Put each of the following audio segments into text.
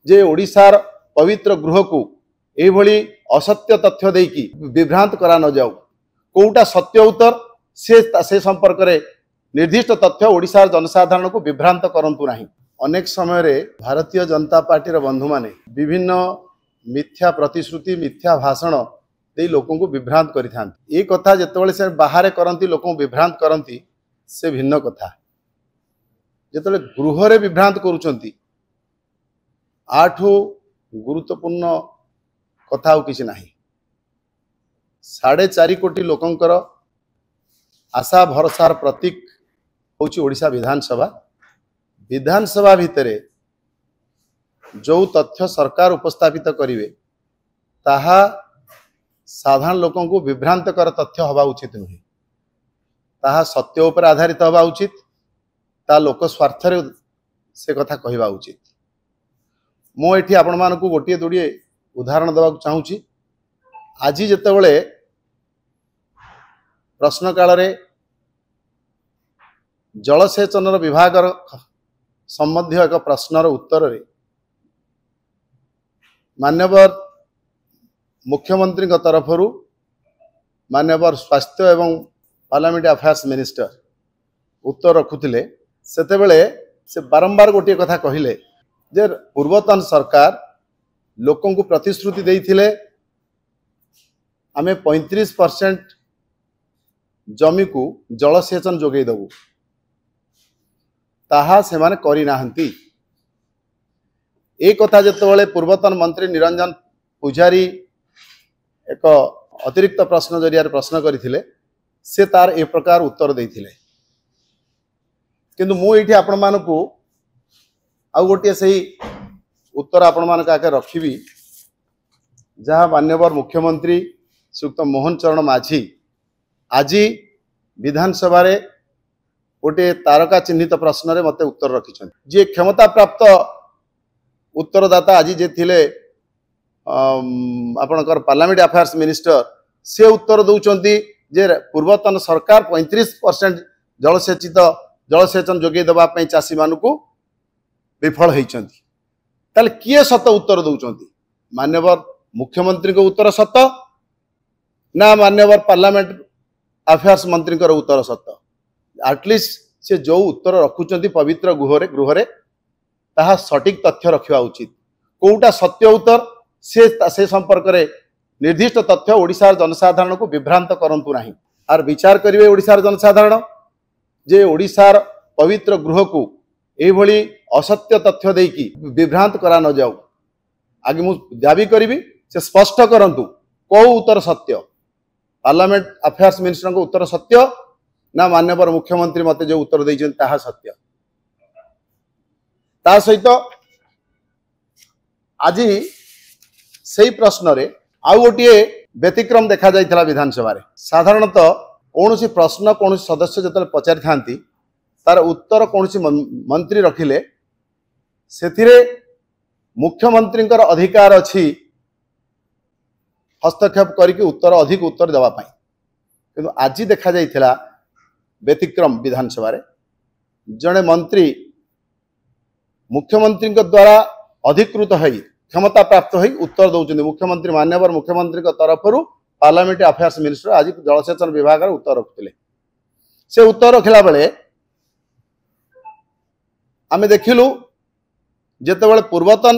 जे ओडिशार पवित्र गृह को एभली असत्य तथ्य देकी विभ्रांत करा न जाऊ कोउटा सत्य उत्तर से संपर्क रे निर्दिष्ट तथ्य ओडिशार जनसाधारण को विभ्रांत करंतु नाही। अनेक समय रे भारतीय जनता पार्टी बंधु माने विभिन्न मिथ्या प्रतिश्रुति मिथ्या भाषण दे लोकों को विभ्रांत करिथांती। ए कथा जेतेबेले से बाहर करंती लोकों विभ्रांत करंती से भिन्न कथा। जेतेबेले गृह रे विभ्रांत करूचंती आठो गुरुत्वपूर्ण कथा किसी नाही। 4.5 कोटी लोकंकर आशा भरसार प्रतीक होची ओडिशा विधानसभा। विधानसभा भितरे जो तथ्य सरकार उपस्थापित करिवे ताहा साधारण लोकों को विभ्रांत कर तथ्य हवा उचित नुहे। ताहा सत्य उपर आधारित हवा उचित ता लोक स्वार्थ रे से कथा कहवा उचित। मो एठी आपण मानकु गोटिए दुडिए उदाहरण देवा चाहूची। आज जेतेबेले प्रश्न काल रे जलसेचन विभाग संबंधी एक प्रश्नर उत्तर रे मान्यवर मुख्यमंत्री तरफ मान्यवर स्वास्थ्य एवं पार्लियामेंट अफेयर्स मिनिस्टर उत्तर रखुले सेतेबेले से बारंबार गोटे कथा कहिले जे पूर्वतन सरकार लोकों को प्रतिश्रुति देइथिले आमे 35% जमी को जलसेचन जोगई दबु ताहा से माने करी नाहंती। एक कथा जेतेबेले पूर्वतन मंत्री निरंजन पुजारी एक अतिरिक्त प्रश्न जरिया प्रश्न करथिले से तार ए प्रकार उत्तर देथिले। किंतु मु एठी आपण मानकु आ गोटे सही उत्तर आपण मानक आके रखिबी जहाँ मान्यवर मुख्यमंत्री श्रीयुक्त मोहन चरण माझी आज विधानसभा रे गोटे तारका चिन्हित प्रश्न रे मते उत्तर रखिछन। जे क्षमता प्राप्त उत्तरदाता आज जे थिले आपणकर पार्लियामेंट अफेयर्स मिनिस्टर से उत्तर दौरान जे पूर्वतन सरकार 35% जलसेचन जोगे देवाई चाषी मान विफल होती। ताले किए सत उत्तर दौरान मान्यवर मुख्यमंत्री को उत्तर सत ना मान्यवर पार्लियामेंट अफेयर्स मंत्री उत्तर सत। एटलिस्ट से जो उत्तर रखुंट पवित्र गृह रे ताहा सटीक तथ्य रखा उचित। कोउटा सत्य उत्तर से संपर्क रे निर्दिष्ट तथ्य ओडिशार जनसाधारण को विभ्रांत करंतु नाही। आर विचार करिवे ओडिशार जनसाधारण जे ओडिशार पवित्र गृह को एभली असत्य तथ्य देकी विभ्रांत करा न जाऊ। आगे मु दाबी करिवि से स्पष्ट करंतु को उत्तर सत्य। पार्लियामेंट अफेयर्स मिनिस्टर को उत्तर सत्य ना मान्यवर मुख्यमंत्री मते जो उत्तर देइछन ताहा सत्य। ता सहित आज सही प्रश्न रे आउ गोटे व्यतिक्रम देखा जाइथिला विधानसभा रे। साधारणतः कौन प्रश्न कौन सदस्य जतले पचारि थांती तार उत्तर कौन मंत्री रखिले सेथिरे मुख्यमंत्री अधिकार अछि हस्तक्षेप करके उत्तर अधिक उत्तर देवा पाई। किंतु आज देखा जाइथिला व्यतिक्रम विधानसभा रे जड़े मंत्री मुख्यमंत्री द्वारा अधिकृत है क्षमता प्राप्त हो उत्तर दौरान मुख्यमंत्री मान्यवर मुख्यमंत्री तरफ पार्लियामेंट अफेयर्स मिनिस्टर आज जलसेचन विभाग उत्तर रखुले। से उत्तर रखला बेले आमे देखिलु जेतेबेले पूर्वतन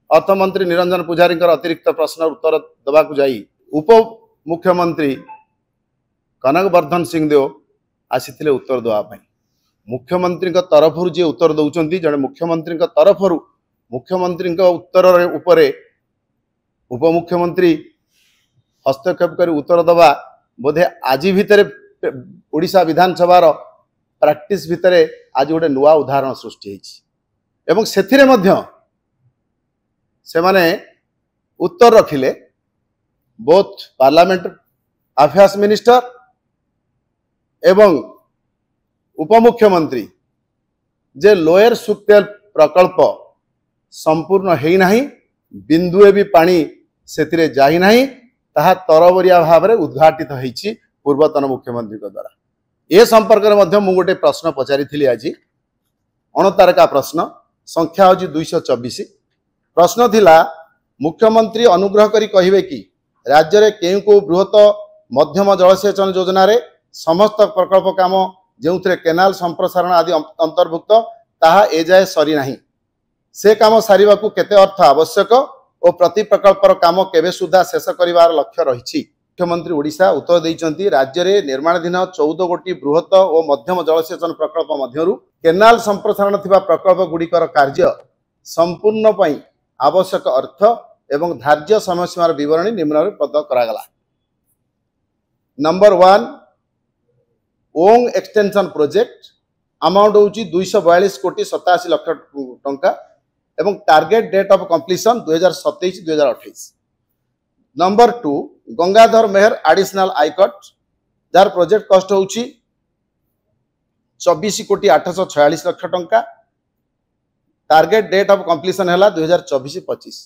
अर्थमंत्री निरंजन पुजारी अतिरिक्त प्रश्न उत्तर देवाक जाई उप मुख्यमंत्री कनकवर्धन सिंहदेव आसीथिले उत्तर देवाई। मुख्यमंत्री तरफ जी उत्तर दौरान जड़े मुख्यमंत्री तरफ मुख्यमंत्री उत्तर उपरे उपमुख्यमंत्री हस्तक्षेप कर उत्तर दबा बोधे आज भितर ओडिशा विधानसभा प्रैक्टिस भितर आज गोटे नुआ उदाहरण सृष्टि एवं सेथिरे मध्य से माने उत्तर रखिले बोथ पार्लियामेंट अफेयर्स मिनिस्टर एवं उपमुख्यमंत्री जे लोयर सुक्तेल प्रकल्प संपूर्ण है नहीं बिंदुए भी पानी से जाई नहीं ताहा तरबरिया भाव में उद्घाटित होईछि पूर्वतन मुख्यमंत्री द्वारा। ए संपर्क में मध्य मु गोटे प्रश्न पचारि आज 19 प्रश्न संख्या हूँ 224 प्रश्न थिला मुख्यमंत्री अनुग्रह करी कहिबे कि राज्य रे केउ को बृहत मध्यम जलसेचन योजना रे समस्त प्रकल्प काम जोंथरे केनाल संप्रसारण आदि अंतर्भुक्त ताहा एजाए सरी नाही से काम सारिबा को केते अर्थ आवश्यक और प्रति प्रकल्पर काम केबे सुधा शेष करिवार लक्ष्य रहिछि। मुख्यमंत्री ओडिशा उत्तर दैचंती राज्य रे निर्माणाधीन 14 गोटी बृहत और मध्यम जलसेचन प्रकल्प मध्यरु केनाल संप्रसारण थिबा प्रकल्प गुड़िकर कार्य संपूर्ण पई आवश्यक अर्थ एवं धार्य समय सीमार विवरणी निम्न प्रदान करागला। Number 1 Ong extension project amount होची 242 कोटी 87 लाख टंका एवं target date of completion 2027-2028। Number 2 Gangadhar Meher additional आईकट जार प्रोजेक्ट कॉस्ट होची 24 कोटी 846 लाख टंका टार्गेट डेट ऑफ कंप्लीशन है 2024-25।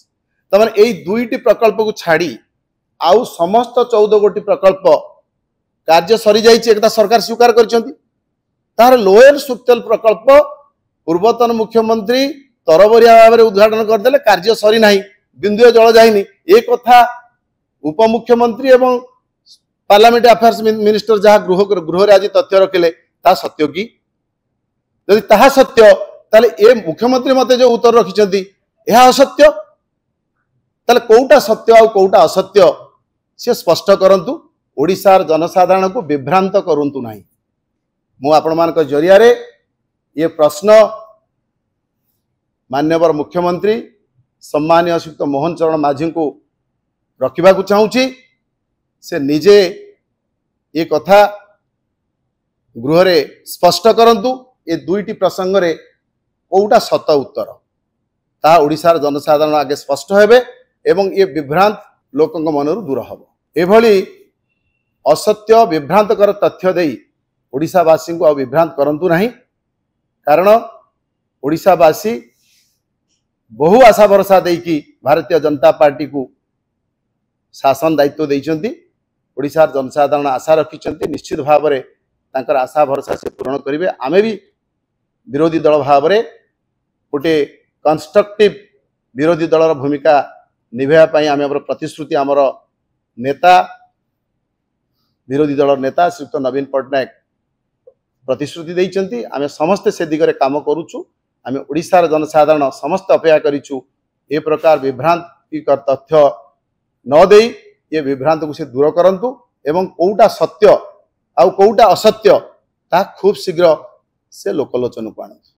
तमन एई दुईटी प्रकल्प को छाड़ी आउ समस्त 14 गोटी प्रकल्प कार्य सरी जाइछि एकदा सरकार स्वीकार करछंती। तार लोयर सुक्तेल प्रकल्प पूर्वतन मुख्यमंत्री तरबरिया भाव में उद्घाटन करदेले कार्य सरी नाही बिंदुए जल जाइनी ए कथा उपमुख्यमंत्री एवं पार्लियामेंट अफेयर्स मिनिस्टर जहाँ गृह रे आज तथ्य रखिले ता सत्य कि यदि ताहा सत्य ताले ए मुख्यमंत्री मते जो उत्तर रखिछंती एहा असत्य ताले कोउटा सत्य आ कोउटा असत्य से स्पष्ट करंतु ओडिशार जनसाधारण को विभ्रांत करंतु नाही। मु आपण मान को जरिया रे ये प्रश्न मान्यवर मुख्यमंत्री सम्मानीय श्रीयुक्त मोहन चरण माझी को रखा चाहूँगी से निजे ये कथा गृह रे स्पष्ट करंतु ये दुईटी प्रसंग रे कोउटा सत उत्तर ता ओडिशार जनसाधारण आगे स्पष्ट हेबे एवं ये विभ्रांत लोकंक मनरु दूर हबो। एभली असत्य विभ्रांतकर तथ्य देई ओडिशावासी को विभ्रांत करंतु नहीं कारण ओडिशावासी बहु आशा भरोसा देकी भारतीय जनता पार्टी को शासन दायित्व देइचंती। ओडिशार जनसाधारण आशा रखिचंती निश्चित भाव में तांकर आशा भरोसा से पूर्ण करेंगे। आमे भी विरोधी दल भाव में गोटे कंस्ट्रक्टिव विरोधी दलर भूमिका निभाई आम प्रतिश्रुति आमर नेता विरोधी दल नेता श्रीयुक्त नवीन पट्टनायक प्रतिश्रुति देइचंती। आमे समस्ते से दिगरे काम करूछु। आमे ओडिशार जनसाधारण समस्त अपेक्षा करिछु ए प्रकार विभ्रांति तथ्य न देई ये विभ्रांत को से दूर करंतु एवं कोउटा सत्य आउ कोउटा असत्य ता खूब शीघ्र से लोकलोचन को आनंतु।